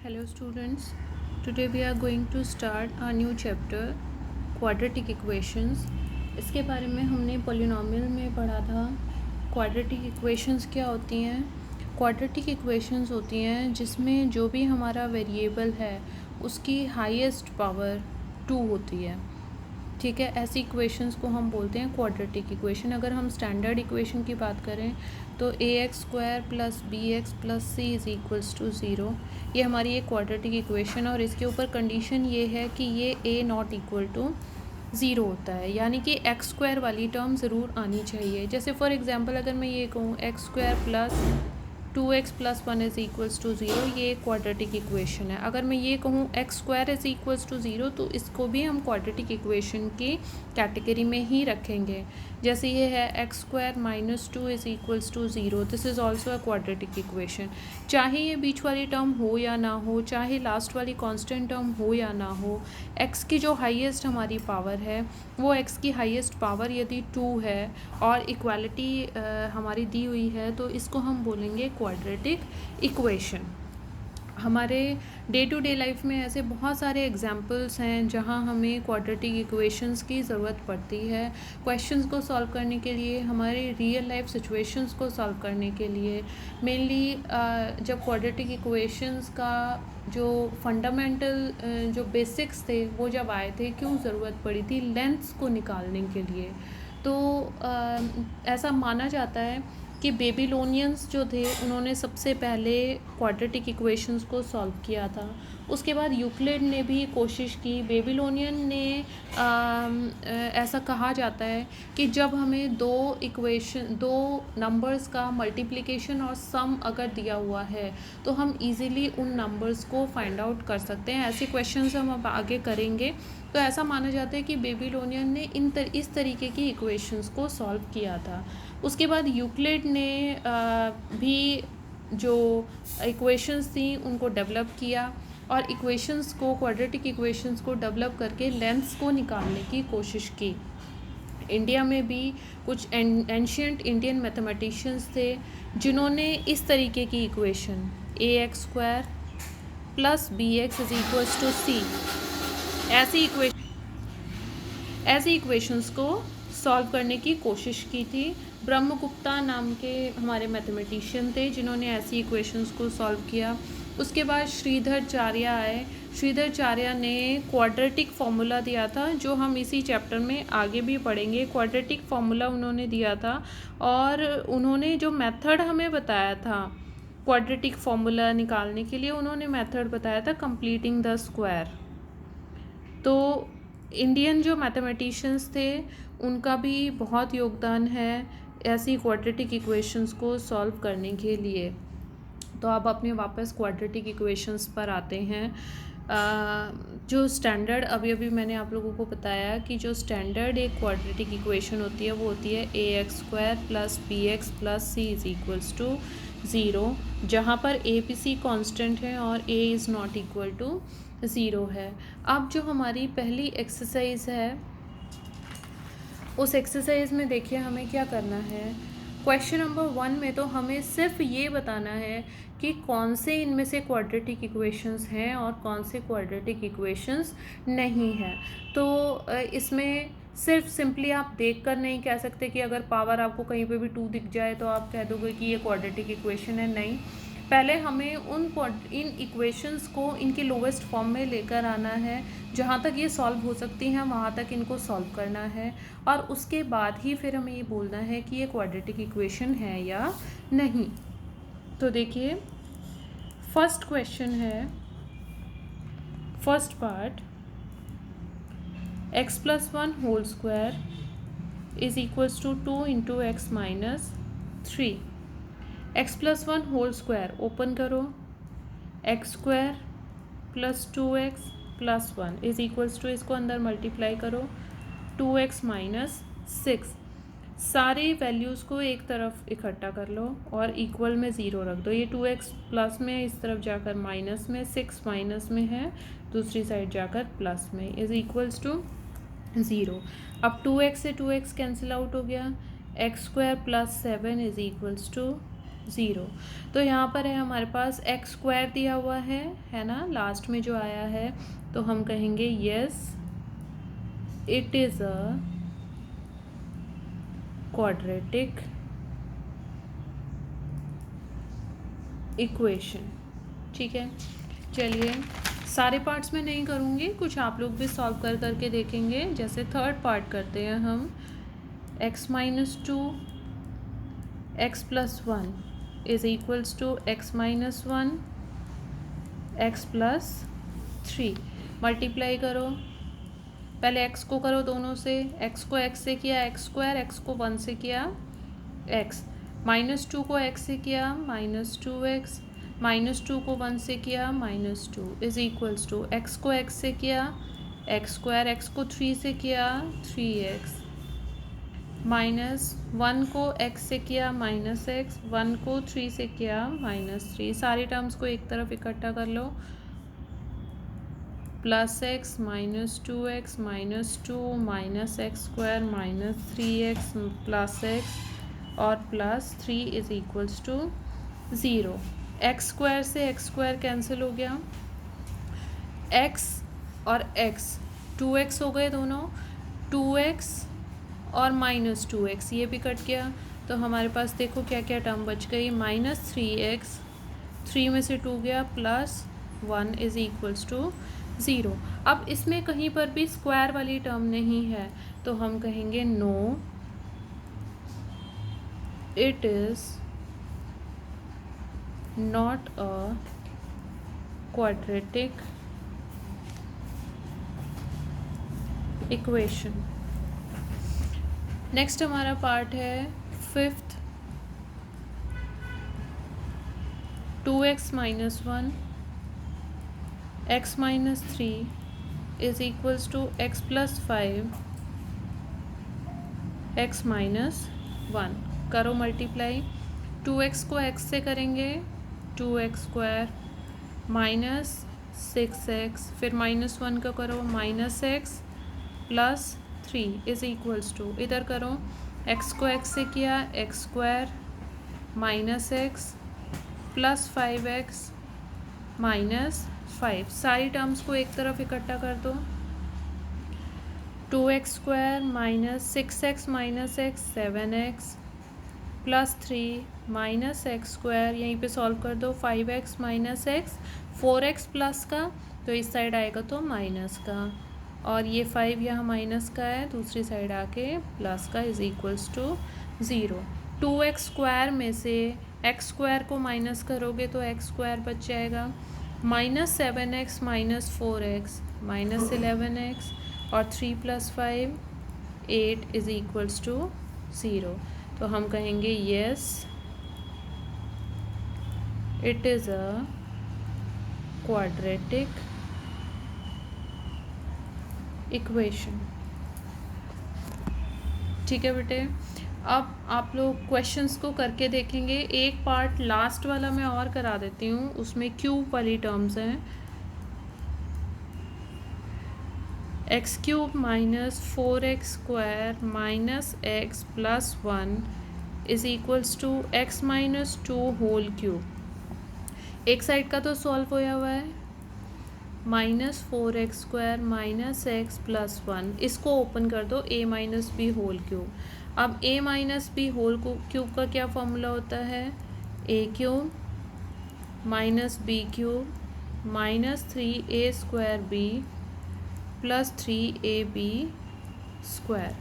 Hello students, today we are going to start a new chapter quadratic equations। इसके बारे में हमने polynomial में पढ़ा था। quadratic equations क्या होती हैं? quadratic equations होती हैं जिसमें जो भी हमारा वेरिएबल है उसकी हाईएस्ट पावर 2 होती है। ठीक है, ऐसी इक्वेशंस को हम बोलते हैं क्वाड्रेटिक इक्वेशन। अगर हम स्टैंडर्ड इक्वेशन की बात करें तो ax² + bx + c = 0, ये हमारी एक क्वाड्रेटिक इक्वेशन। और इसके ऊपर कंडीशन ये है कि ये a ≠ 0 होता है, यानी कि x² वाली टर्म ज़रूर आनी चाहिए। जैसे फॉर एग्जांपल अगर मैं ये कहूँ x² + 2x + 1 = 0, ये क्वाड्रेटिक इक्वेशन है। अगर मैं ये कहूँ x² = 0 तो इसको भी हम क्वाड्रेटिक इक्वेशन की कैटेगरी में ही रखेंगे। जैसे ये है x² - 2 = 0, this is also a quadratic equation. चाहे ये बीच वाली टर्म हो या ना हो, चाहे लास्ट वाली कांस्टेंट टर्म हो या ना हो, x की जो हाईएस्ट हमारी पावर है वो x की हाईएस्ट पावर यदि 2 है और इक्वालिटी हमारी दी हुई है तो इसको हम बोलेंगे क्वाड्रेटिक इक्वेशन। हमारे डे टू डे लाइफ में ऐसे बहुत सारे एग्जाम्पल्स हैं जहां हमें क्वाड्रेटिक इक्वेशंस की ज़रूरत पड़ती है क्वेश्चंस को सॉल्व करने के लिए, हमारे रियल लाइफ सिचुएशंस को सॉल्व करने के लिए। मेनली जब क्वाड्रेटिक इक्वेशंस का जो फंडामेंटल जो बेसिक्स थे वो जब आए थे, क्यों ज़रूरत पड़ी थी लेंथ्स को निकालने के लिए, तो ऐसा माना जाता है कि बेबीलोनियंस जो थे उन्होंने सबसे पहले क्वाड्रेटिक इक्वेशंस को सॉल्व किया था। उसके बाद यूक्लिड ने भी कोशिश की। बेबीलोनियन ने ऐसा कहा जाता है कि जब हमें दो नंबर्स का मल्टीप्लिकेशन और सम अगर दिया हुआ है तो हम इजीली उन नंबर्स को फाइंड आउट कर सकते हैं। ऐसे क्वेश्चंस हम अब आगे करेंगे। तो ऐसा माना जाता है कि बेबीलोनियन ने इस तरीके की इक्वेशंस को सॉल्व किया था। उसके बाद यूक्लिड ने भी जो इक्वेशंस थी उनको डेवलप किया और इक्वेशंस को, क्वाड्रेटिक इक्वेशंस को डेवलप करके लेंथ्स को निकालने की कोशिश की। इंडिया में भी कुछ एंशियंट इंडियन मैथमेटिशियंस थे जिन्होंने इस तरीके की इक्वेशन ax² + bx = c ऐसी इक्वेशंस को सॉल्व करने की कोशिश की थी। ब्रह्मगुप्ता नाम के हमारे मैथमेटिशियन थे जिन्होंने ऐसी इक्वेशंस को सॉल्व किया। उसके बाद श्रीधराचार्य आए। श्रीधराचार्य ने क्वाड्रेटिक फार्मूला दिया था जो हम इसी चैप्टर में आगे भी पढ़ेंगे। क्वाड्रेटिक फार्मूला उन्होंने दिया था और उन्होंने जो मेथड हमें बताया था क्वाड्रेटिक फार्मूला निकालने के लिए, उन्होंने मेथड बताया था कंप्लीटिंग द स्क्वायर। तो इंडियन जो मैथमेटिशियंस थे उनका भी बहुत योगदान है ऐसी क्वाड्रेटिक इक्वेशंस को सॉल्व करने के लिए। तो अब अपने वापस क्वाड्रेटिक इक्वेशंस पर आते हैं। जो स्टैंडर्ड अभी मैंने आप लोगों को बताया कि जो स्टैंडर्ड एक क्वाड्रेटिक इक्वेशन होती है वो होती है ax² + bx + c = 0, जहाँ पर a b c कांस्टेंट है और a ≠ 0 है। अब जो हमारी पहली एक्सरसाइज है उस एक्सरसाइज में देखिए हमें क्या करना है। क्वेश्चन नंबर 1 में तो हमें सिर्फ ये बताना है कि कौन से इनमें से क्वाड्रेटिक इक्वेशंस हैं और कौन से क्वाड्रेटिक इक्वेशंस नहीं हैं। तो इसमें सिर्फ सिंपली आप देख कर नहीं कह सकते कि अगर पावर आपको कहीं पे भी 2 दिख जाए तो आप कह दोगे कि ये क्वाड्रेटिक इक्वेशन है। नहीं, पहले हमें इन इक्वेशंस को इनके लोवेस्ट फॉर्म में लेकर आना है। जहाँ तक ये सॉल्व हो सकती हैं वहाँ तक इनको सॉल्व करना है और उसके बाद ही फिर हमें ये बोलना है कि ये क्वाड्रेटिक इक्वेशन है या नहीं। तो देखिए फर्स्ट क्वेश्चन है, first part, x + 1 whole square = 2 × x - 3। x + 1 whole square open करो, x² + 2x + 1 = इसको अंदर मल्टीप्लाई करो 2x - 6। सारे वैल्यूज़ को एक तरफ इकट्ठा कर लो और इक्वल में 0 रख दो। ये 2x प्लस में इस तरफ जाकर माइनस में, 6 माइनस में है दूसरी साइड जाकर प्लस में, = 0। अब 2x से 2x कैंसिल आउट हो गया। x² + 7 = zero. तो यहाँ पर है हमारे पास एक्स स्क्वायर दिया हुआ है ना, लास्ट में जो आया है, तो हम कहेंगे yes it is a quadratic equation. ठीक है, चलिए सारे पार्ट्स में नहीं करूँगी, कुछ आप लोग भी सॉल्व कर करके देखेंगे। जैसे थर्ड पार्ट करते हैं हम, x minus two x plus one is equals to x minus one x plus three. Multiply करो, पहले x को करो दोनों से, x को x से किया एक्स स्क्वायर, x को 1 से किया x, माइनस टू को x से किया minus two x, minus two को 1 से किया minus two is equals to x को x से किया एक्स स्क्वायर, x को 3 से किया 3x, माइनस 1 को x से किया माइनस x, 1 को 3 से किया माइनस 3। सारी टर्म्स को एक तरफ इकट्ठा कर लो, plus x minus two x minus two minus x square minus 3x plus x और plus 3 is equals to zero. X square से एक्स स्क्वायर कैंसिल हो गया, x और x 2x हो गए दोनों, 2x और माइनस 2x ये भी कट गया। तो हमारे पास देखो क्या क्या टर्म बच गई, माइनस 3x, 3 में से 2 गया, plus 1 is equals to zero. अब इसमें कहीं पर भी स्क्वायर वाली टर्म नहीं है, तो हम कहेंगे no it is not a quadratic equation. Next हमारा पार्ट है fifth, 2x minus one x minus three is equals to x plus five x minus one. करो मल्टीप्लाई, 2x को x से करेंगे 2x स्क्वायर माइनस 6x, फिर minus 1 का करो minus x plus 3 is equals to, इधर करो x को x से किया x square minus x plus 5x minus 5। सारी टर्म्स को एक तरफ इकट्ठा कर दो, 2x square minus 6x minus x 7x plus 3 minus x square, यहीं पे सॉल्व कर दो, 5x minus x 4x plus का, तो इस साइड आएगा तो माइनस का, और ये 5 यहाँ माइनस का है, दूसरी साइड आके प्लस का is equals to zero. 2x square में से एक्स स्क्वायर को माइनस करोगे तो एक्स स्क्वायर बच जाएगा, minus 7x minus 4x minus 11x और 3 plus 5 8 is equals to zero. तो हम कहेंगे yes it is a quadratic equation. ठीक है बेटे, अब आप लोग क्वेश्चंस को करके देखेंगे। एक पार्ट लास्ट वाला मैं और करा देती हूँ, उसमें क्यूब वाली टर्म्स हैं, x cube minus 4x square minus x plus 1 is equals to x minus 2 whole cube. एक साइड का तो सॉल्व होया हुआ है, minus 4x square minus x plus 1, इसको ओपन कर दो, a minus B whole cube. अब a minus B whole cube का क्या फॉर्मूला होता है, a cube minus B cube minus 3a square B plus 3ab square.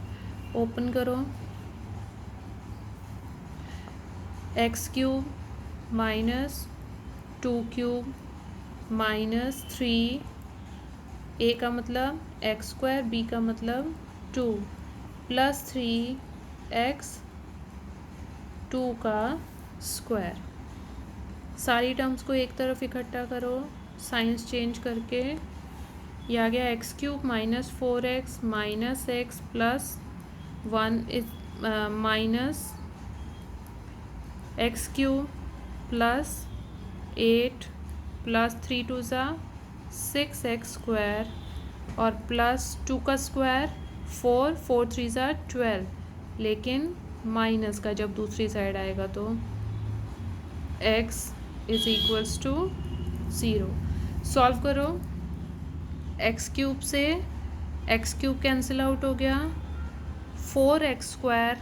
Open करो, x cube minus 2 cube minus 3a का मतलब एक्स स्क्वायर, b का मतलब 2 प्लस 3x 2 का स्क्वायर। सारी टर्म्स को एक तरफ इकट्ठा करो साइंस चेंज करके, ये आ गया x cube minus 4x minus x plus 1 is minus x cube plus 8 plus 3 two ज़ा 6x स्क्वायर और प्लस 2 का स्क्वायर 4 3 ज़ा 12, लेकिन माइनस का जब दूसरी साइड आएगा तो x is equals to 0। Solve करो, एक्स क्यूब से एक्स क्यूब कैंसिल आउट हो गया, 4x²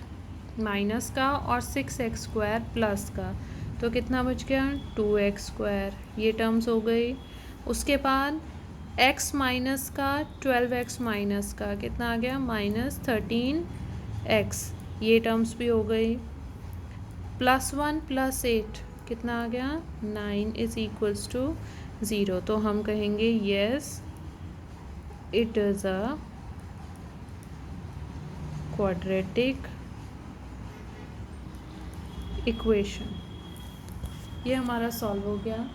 माइनस का और 6x² प्लस का, तो कितना बच गया 2x², ये टर्म्स हो गई। उसके बाद x माइनस का 12x माइनस का कितना आ गया -13x, ये टर्म्स भी हो गई। +1 + 8 कितना आ गया 9 इज इक्वल्स टू 0। तो हम कहेंगे yes it is a quadratic equation. ये हमारा सॉल्व हो गया।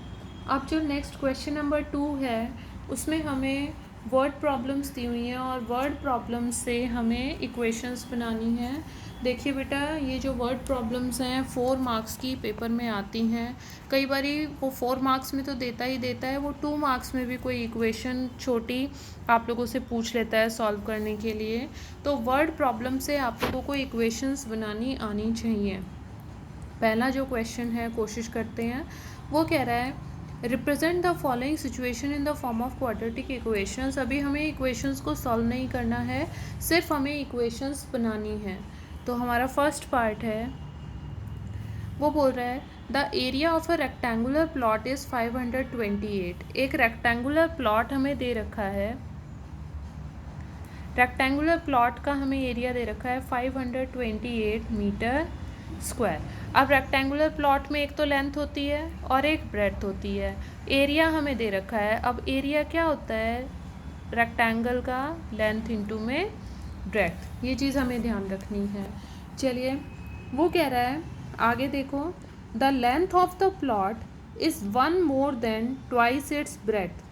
अब जो नेक्स्ट क्वेश्चन नंबर 2 है उसमें हमें वर्ड प्रॉब्लम्स दी हुई हैं और वर्ड प्रॉब्लम्स से हमें इक्वेशंस बनानी है। देखिए बेटा, ये जो वर्ड प्रॉब्लम्स हैं 4 मार्क्स की पेपर में आती हैं। कई बारी वो 4 मार्क्स में तो देता ही देता है, वो 2 मार्क्स में भी कोई इक्वेशन छोटी आप लोगों से पूछ लेता है सॉल्व करने के लिए। तो वर्ड प्रॉब्लम से आप लोगों को इक्वेशंस बनानी आनी चाहिए। पहला जो क्वेश्चन है कोशिश करते हैं, वो कह रहा है represent the following situation in the form of quadratic equations. अभी हमें इक्वेशंस को सॉल्व नहीं करना है, सिर्फ हमें इक्वेशंस बनानी है। तो हमारा फर्स्ट पार्ट है, वो बोल रहा है the area of a rectangular plot is 528। एक रेक्टेंगुलर प्लॉट हमें दे रखा है, रेक्टेंगुलर प्लॉट का हमें एरिया दे रखा है 528 मीटर स्क्वायर। अब रेक्टेंगुलर प्लॉट में एक तो लेंथ होती है और एक ब्रेड्थ होती है। एरिया हमें दे रखा है, अब एरिया क्या होता है रेक्टेंगल का लेंथ इंटू में ब्रेड्थ, ये चीज़ हमें ध्यान रखनी है। चलिए, वो कह रहा है आगे देखो, the length of the plot is 1 more than twice its breadth.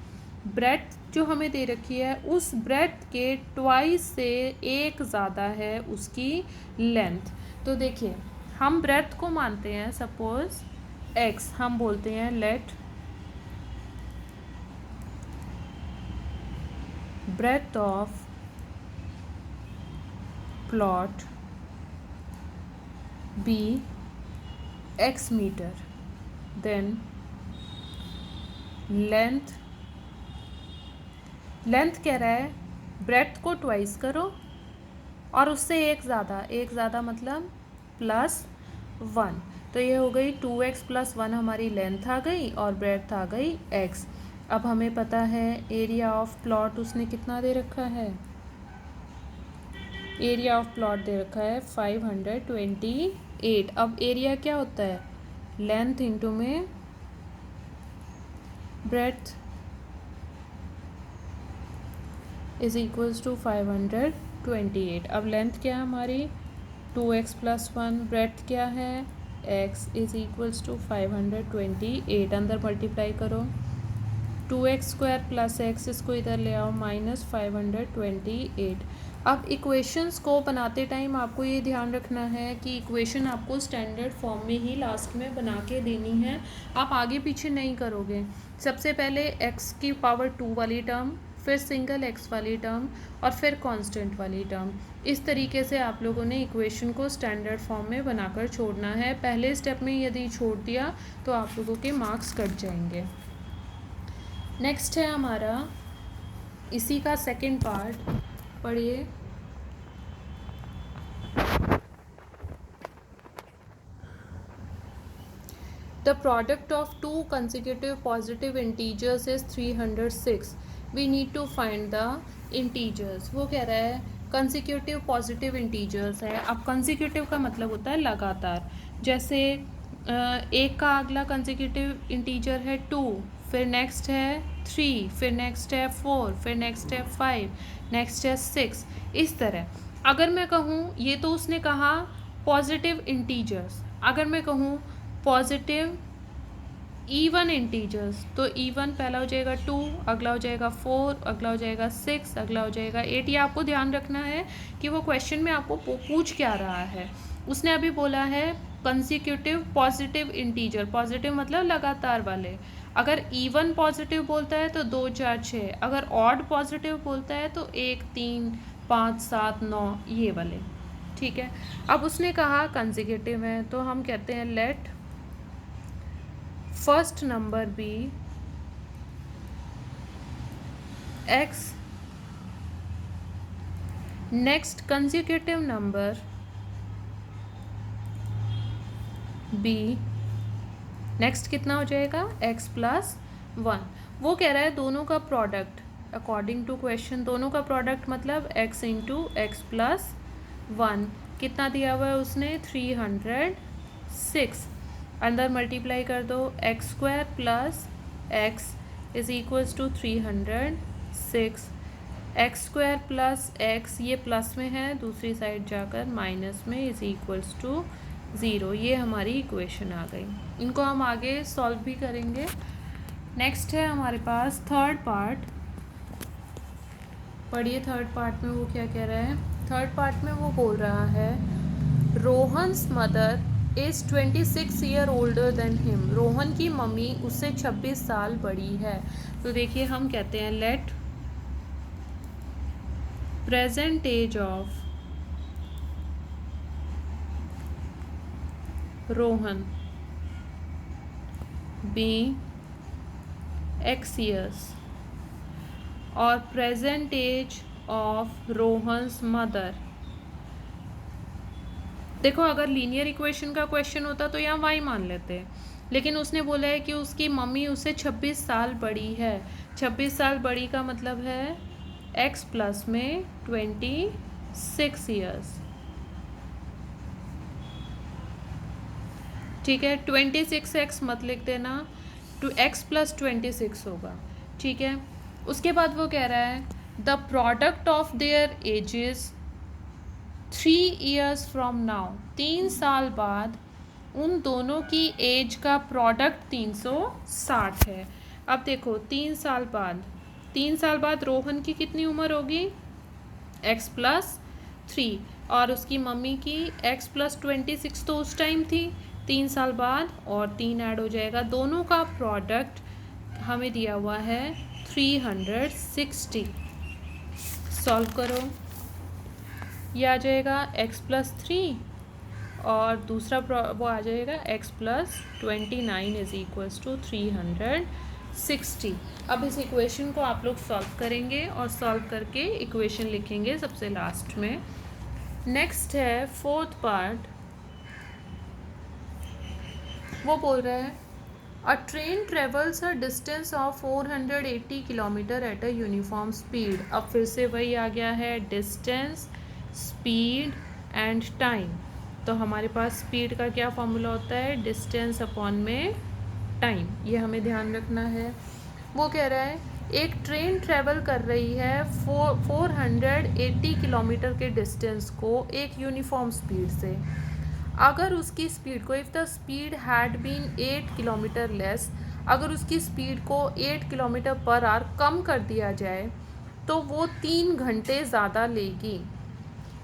Breadth जो हमें दे रखी है उस ब्रेड्थ के ट्वाइस से एक ज़्यादा है उसकी लेंथ। तो देखिए, हम ब्रेड्थ को मानते हैं सपोज x, हम बोलते हैं let breadth of plot be x metre, then length कह रहा है ब्रेड्थ को ट्वाइस करो और उससे एक ज़्यादा मतलब +1। तो ये हो गई 2x + 1 हमारी लेंथ आ गई और ब्रेड्थ आ गई x। अब हमें पता है एरिया ऑफ प्लॉट उसने कितना दे रखा है, एरिया ऑफ प्लॉट दे रखा है 528। अब एरिया क्या होता है लेंथ इंटू में ब्रेड्थ इज इक्वल्स टू 528। अब लेंथ क्या है हमारी 2x + 1, ब्रेड्थ क्या है x इज इक्वल्स टू 528। अंदर मल्टीप्लाई करो, 2x² + x, इसको इधर ले आओ -528। अब इक्वेशंस को बनाते टाइम आपको ये ध्यान रखना है कि इक्वेशन आपको स्टैंडर्ड फॉर्म में ही लास्ट में बना के देनी है, आप आगे पीछे नहीं करोगे। सबसे पहले x की पावर 2 वाली टर्म, फिर सिंगल x वाली टर्म और फिर कांस्टेंट वाली टर्म। इस तरीके से आप लोगों ने इक्वेशन को स्टैंडर्ड फॉर्म में बनाकर छोड़ना है। पहले स्टेप में यदि छोड़ दिया तो आप लोगों के मार्क्स कट जाएंगे। नेक्स्ट है हमारा इसी का सेकंड पार्ट, पढ़िए। The product of two consecutive positive integers is 306. We need to find the integers. वो कह रहा है consecutive positive integers है। अब consecutive का मतलब होता है लगातार। जैसे एक का अगला consecutive integer है 2, फिर नेक्स्ट है 3, फिर नेक्स्ट है 4, फिर नेक्स्ट है 5, नेक्स्ट है 6। इस तरह अगर मैं कहूँ, ये तो उसने कहा पॉजिटिव इंटीजर्स, अगर मैं कहूँ पॉजिटिव इवन इंटीजर्स, तो इवन पहला हो जाएगा 2, अगला हो जाएगा 4, अगला हो जाएगा 6, अगला हो जाएगा 8। ये आपको ध्यान रखना है कि वो क्वेश्चन में आपको पूछ क्या रहा है। उसने अभी बोला है कंसिक्यूटिव पॉजिटिव इंटीजर, पॉजिटिव मतलब लगातार वाले। अगर इवन पॉजिटिव बोलता है तो 2 4 6, अगर ऑड पॉजिटिव बोलता है तो 1 3 5 7 9, ये वाले। ठीक है, अब उसने कहा कंसिक्यूटिव है तो हम कहते हैं let first number be x, next consecutive number b, next कितना हो जाएगा x प्लस 1। वो कह रहा है दोनों का प्रोडक्ट, अकॉर्डिंग टू क्वेश्चन दोनों का प्रोडक्ट मतलब x इंटू एक्स प्लस 1 कितना दिया हुआ है उसने 306, अंदर मल्टीप्लाई कर दो x square plus x is equals to 306, x square plus x ये प्लस में है दूसरी साइड जाकर माइनस में इज इक्वल्स टू 0। ये हमारी इक्वेशन आ गई। इनको हम आगे सॉल्व भी करेंगे। नेक्स्ट है हमारे पास थर्ड पार्ट। पढ़िए थर्ड पार्ट में वो क्या कह रहा है। थर्ड पार्ट में वो बोल रहा है Rohan's mother is 26 year older than him. Rohan की मम्मी उससे 26 साल बड़ी है। तो देखिए हम कहते हैं let present age of Rohan be x years और present age of Rohan's mother. देखो अगर लीनियर इक्वेशन का क्वेश्चन होता तो यहाँ y मान लेते, लेकिन उसने बोला है कि उसकी मम्मी उससे 26 साल बड़ी है। 26 साल बड़ी का मतलब है x प्लस में 26 ईयर्स। ठीक है 26x मत लिख देना, टू x प्लस 26 होगा। ठीक है उसके बाद वो कह रहा है the product of their edges 3 years from now. 3 साल बाद उन दोनों की एज का प्रोडक्ट 360 है। अब देखो 3 साल बाद रोहन की कितनी उम्र होगी x प्लस 3 और उसकी मम्मी की x प्लस 26 तो उस टाइम थी। 3 साल बाद और 3 ऐड हो जाएगा, दोनों का प्रोडक्ट हमें दिया हुआ है 360। सॉल्व करो, ये आ जाएगा x प्लस 3 और दूसरा वो आ जाएगा x plus 29 is equals to 360। अब इस इक्वेशन को आप लोग सॉल्व करेंगे और सॉल्व करके इक्वेशन लिखेंगे सबसे लास्ट में। नेक्स्ट है फोर्थ पार्ट। वो बोल रहा है अ train travels a distance of 480 kilometre at a uniform speed. अब फिर से वही आ गया है डिस्टेंस, स्पीड एंड टाइम। तो हमारे पास स्पीड का क्या फॉर्मूला होता है डिस्टेंस अपॉन में टाइम, ये हमें ध्यान रखना है। वो कह रहा है एक ट्रेन ट्रेवल कर रही है 480 किलोमीटर के डिस्टेंस को एक यूनिफॉर्म स्पीड से। अगर उसकी स्पीड को if the speed had been 8 kilometre less, अगर उसकी स्पीड को 8 किलोमीटर पर आवर कम कर दिया जाए तो वो 3 घंटे ज़्यादा लेगी।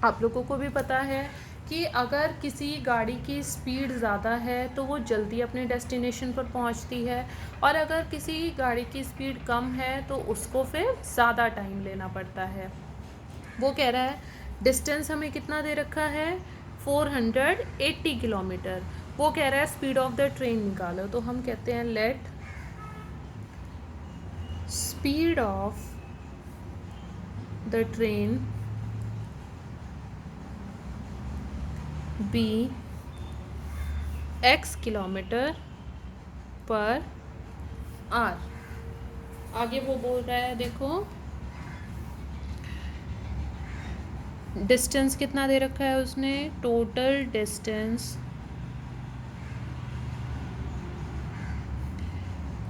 आप लोगों को भी पता है कि अगर किसी गाड़ी की स्पीड ज़्यादा है तो वो जल्दी अपने डेस्टिनेशन पर पहुंचती है, और अगर किसी गाड़ी की स्पीड कम है तो उसको फिर ज़्यादा टाइम लेना पड़ता है। वो कह रहा है डिस्टेंस हमें कितना दे रखा है 480 किलोमीटर। वो कह रहा है स्पीड ऑफ द ट्रेन निकालो, तो हम कहते हैं let speed of the train be x kilometre per hour. आगे वो बोल रहा है देखो डिस्टेंस कितना दे रखा है उसने, total distance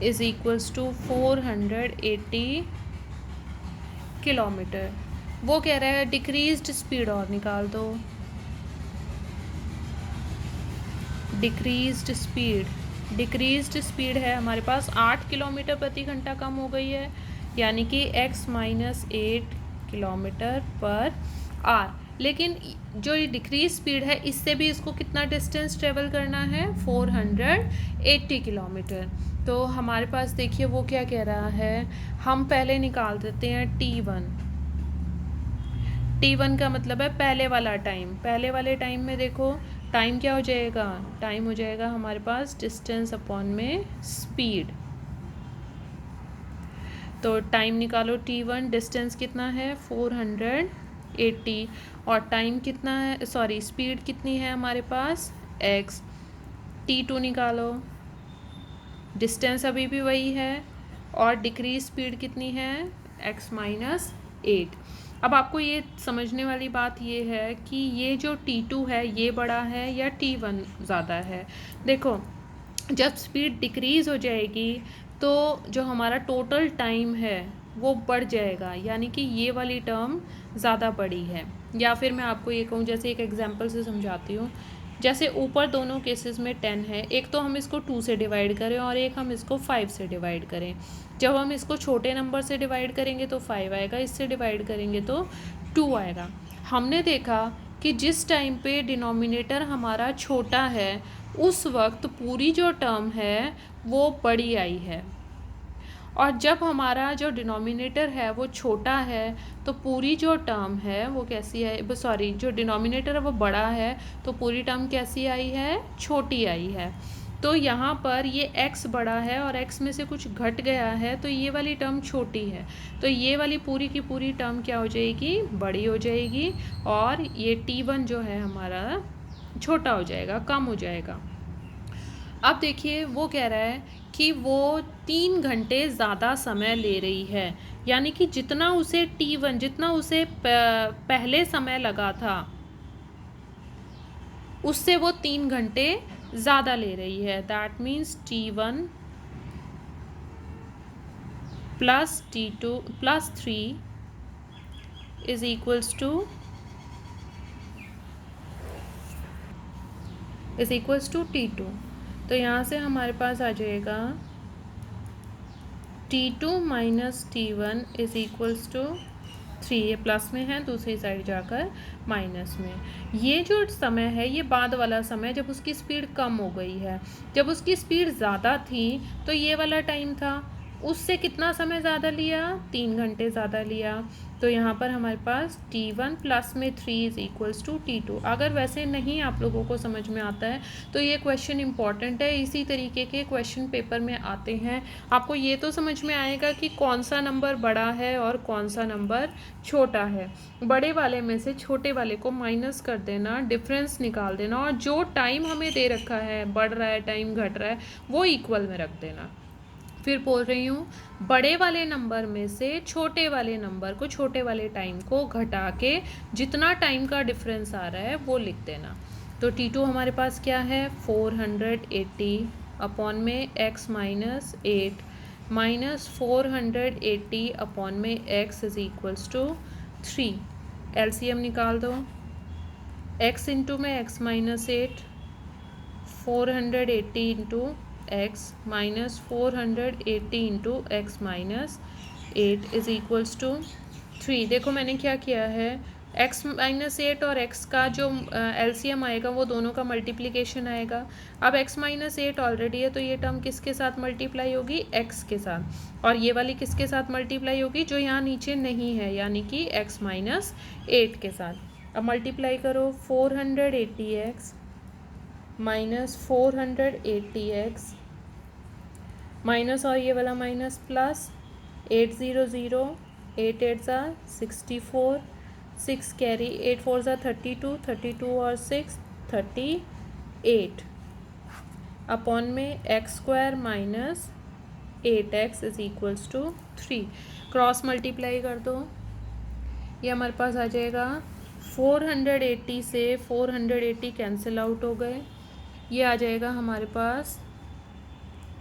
is equals to 480 kilometre. वो कह रहा है डिक्रीज्ड स्पीड और निकाल दो। डिक्रीज्ड स्पीड है हमारे पास 8 किलोमीटर प्रति घंटा कम हो गई है, यानी कि x minus 8 kilometre per our. लेकिन जो ये डिक्रीज स्पीड है इससे भी इसको कितना डिस्टेंस ट्रेवल करना है 480 किलोमीटर। तो हमारे पास देखिए वो क्या कह रहा है, हम पहले निकाल देते हैं t1 का मतलब है पहले वाला टाइम। पहले वाले टाइम में देखो टाइम क्या हो जाएगा, टाइम हो जाएगा हमारे पास डिस्टेंस अपॉन में स्पीड। तो टाइम निकालो t1, डिस्टेंस कितना है 480 और टाइम कितना है, सॉरी स्पीड कितनी है हमारे पास x। t2 निकालो, डिस्टेंस अभी भी वही है और डिक्रीज स्पीड कितनी है x माइनस 8। अब आपको ये समझने वाली बात ये है कि ये जो t2 है ये बड़ा है या t1 ज़्यादा है। देखो जब स्पीड डिक्रीज़ हो जाएगी तो जो हमारा टोटल टाइम है वो बढ़ जाएगा, यानी कि ये वाली टर्म ज़्यादा बड़ी है। या फिर मैं आपको ये कहूँ, जैसे एक एग्जांपल से समझाती हूँ। जैसे ऊपर दोनों केसेस में 10 है, एक तो हम इसको 2 से डिवाइड करें और एक हम इसको 5 से डिवाइड करें। जब हम इसको छोटे नंबर से डिवाइड करेंगे तो 5 आएगा, इससे डिवाइड करेंगे तो 2 आएगा। हमने देखा कि जिस टाइम पे डिनोमिनेटर हमारा छोटा है उस वक्त पूरी जो टर्म है वो बड़ी आई है, और जब हमारा जो डिनोमिनेटर है वो छोटा है तो पूरी जो टर्म है वो कैसी है, सॉरी जो डिनोमिनेटर है वो बड़ा है तो पूरी टर्म कैसी आई है, छोटी आई है। तो यहाँ पर ये x बड़ा है और x में से कुछ घट गया है तो ये वाली टर्म छोटी है, तो ये वाली पूरी की पूरी टर्म क्या हो जाएगी, बड़ी हो जाएगी, और ये t1 जो है हमारा छोटा हो जाएगा, कम हो जाएगा। अब देखिए वो कह रहा है कि वो 3 घंटे ज़्यादा समय ले रही है, यानी कि जितना उसे t1 जितना उसे पहले समय लगा था उससे वो 3 घंटे ज़्यादा ले रही है। That means t1 plus t2 plus 3 is equals to t2। तो यहाँ से हमारे पास आ जाएगा t2 minus t1 is equals to 3, ये प्लस में है, दूसरी साइड जाकर माइनस में। ये जो समय है ये बाद वाला समय जब उसकी स्पीड कम हो गई है। जब उसकी स्पीड ज़्यादा थी तो ये वाला टाइम था, उससे कितना समय ज़्यादा लिया, 3 घंटे ज़्यादा लिया। तो यहाँ पर हमारे पास t1 प्लस में 3 इज इक्वल्स टू t2। अगर वैसे नहीं आप लोगों को समझ में आता है तो ये क्वेश्चन इंपॉर्टेंट है, इसी तरीके के क्वेश्चन पेपर में आते हैं। आपको ये तो समझ में आएगा कि कौन सा नंबर बड़ा है और कौन सा नंबर छोटा है। बड़े वाले में से छोटे वाले को माइनस कर देना, डिफरेंस निकाल देना, और जो टाइम हमें दे रखा है, बढ़ रहा है टाइम घट रहा है, वो इक्वल में रख देना। फिर बोल रही हूँ, बड़े वाले नंबर में से छोटे वाले नंबर को, छोटे वाले टाइम को घटा के जितना टाइम का डिफरेंस आ रहा है वो लिख देना। तो t2 हमारे पास क्या है 480 अपॉन में x माइनस 8 माइनस 480 अपॉन में x is equals to 3। LCM निकाल दो, x इंटू में x minus 8, 480 into x minus 480 into x minus 8 is equals to 3। देखो मैंने क्या किया है, x माइनस 8 और x का जो LCM आएगा वो दोनों का मल्टीप्लिकेशन आएगा। अब x माइनस 8 ऑलरेडी है तो ये टर्म किसके साथ मल्टीप्लाई होगी, x के साथ, और ये वाली किसके साथ मल्टीप्लाई होगी, जो यहाँ नीचे नहीं है, यानी कि x माइनस 8 के साथ। अब मल्टीप्लाई करो, 480x माइनस 480x माइनस और ये वाला माइनस प्लस 800, 8 8 ज़ा 64, 6 कैरी, 8 4 ज़ा 32, 32 और 6 38 अपॉन में x square minus 8x is equals to 3। Cross multiply कर दो, ये हमारे पास आ जाएगा 480 से 480 कैंसिल आउट हो गए, ये आ जाएगा हमारे पास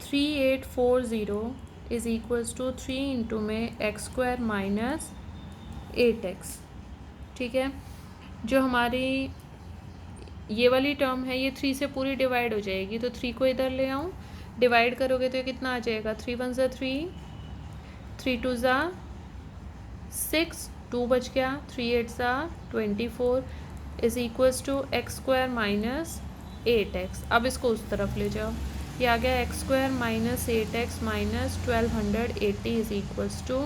3840 इज इक्वल्स टू 3 इंटू में एक्स स्क्वायर माइनस 8x। ठीक है, जो हमारी ये वाली टर्म है ये 3 से पूरी डिवाइड हो जाएगी, तो 3 को इधर ले आऊँ, डिवाइड करोगे तो ये कितना आ जाएगा, 3 1 ज़ा 3, 3 2 ज़ा 6, 2 बच गया, 3 8 ज़ा 24 is equals to x square minus 8x। अब इसको उस तरफ ले जाओ, ये आ गया x square minus 8x minus 1280 is equals to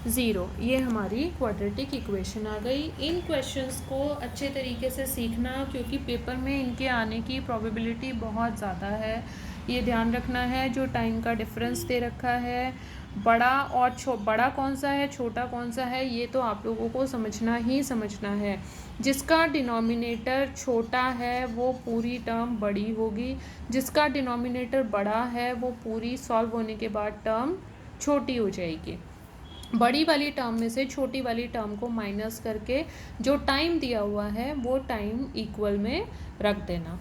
zero. ये हमारी क्वाड्रेटिक इक्वेशन आ गई। इन क्वेश्चंस को अच्छे तरीके से सीखना, क्योंकि पेपर में इनके आने की प्रोबेबिलिटी बहुत ज़्यादा है। ये ध्यान रखना है, जो टाइम का डिफरेंस दे रखा है, बड़ा और बड़ा कौन सा है, छोटा कौन सा है, ये तो आप लोगों को समझना ही समझना है। जिसका डिनोमिनेटर छोटा है वो पूरी टर्म बड़ी होगी, जिसका डिनोमिनेटर बड़ा है वो पूरी सॉल्व होने के बाद टर्म छोटी हो जाएगी। बड़ी वाली टर्म में से छोटी वाली टर्म को माइनस करके जो टाइम दिया हुआ है वो टाइम इक्वल में रख देना।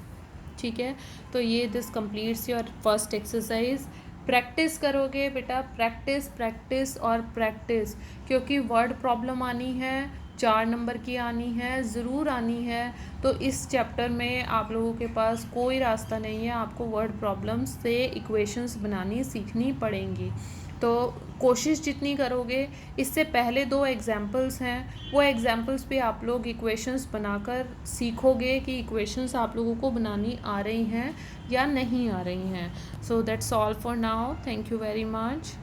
ठीक है, तो ये this completes your first exercise. Practice करोगे बेटा, प्रैक्टिस प्रैक्टिस और प्रैक्टिस, क्योंकि वर्ड प्रॉब्लम आनी है, 4 नंबर की आनी है, ज़रूर आनी है। तो इस चैप्टर में आप लोगों के पास कोई रास्ता नहीं है, आपको वर्ड प्रॉब्लम्स से इक्वेशंस बनानी सीखनी पड़ेंगी। तो कोशिश जितनी करोगे, इससे पहले 2 एग्जाम्पल्स हैं, वो एग्जाम्पल्स पे आप लोग इक्वेशंस बनाकर सीखोगे कि इक्वेशंस आप लोगों को बनानी आ रही हैं या नहीं आ रही हैं। So that's all for now, thank you very much.